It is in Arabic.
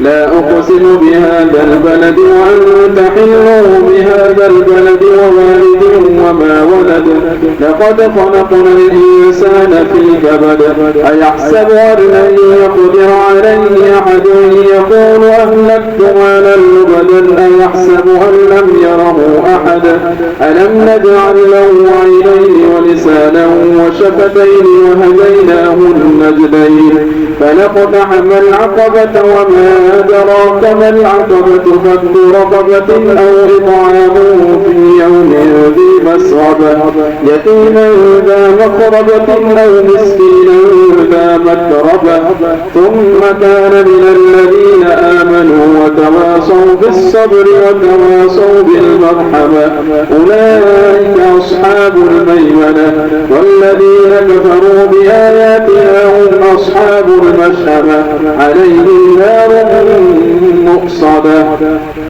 لا أقسم بهذا البلد وأنت حل بهذا البلد ووالد وما ولد لقد خلقنا الإنسان في كبد أيحسب أن لن يقدر عليه أحد يقول أهلكت مالا لبدا أيحسب أن لم يره أحد ألم نجعل له عينين ولسانا وشفتين وهديناه النجدين فلقتحم العقبة وما أدراك ما العقبة فك رقبة أو إطعام في يوم ذي مسغبة يتيما ذا مقربة أو مسكينا ذا متربة ثم كان من الذين آمنوا وتواصوا بالصبر وتواصوا بالمرحمة أولئك أصحاب الميمنة والذين كفروا بآياتنا هم أصحاب المشأمة عليهم نار مؤصدة.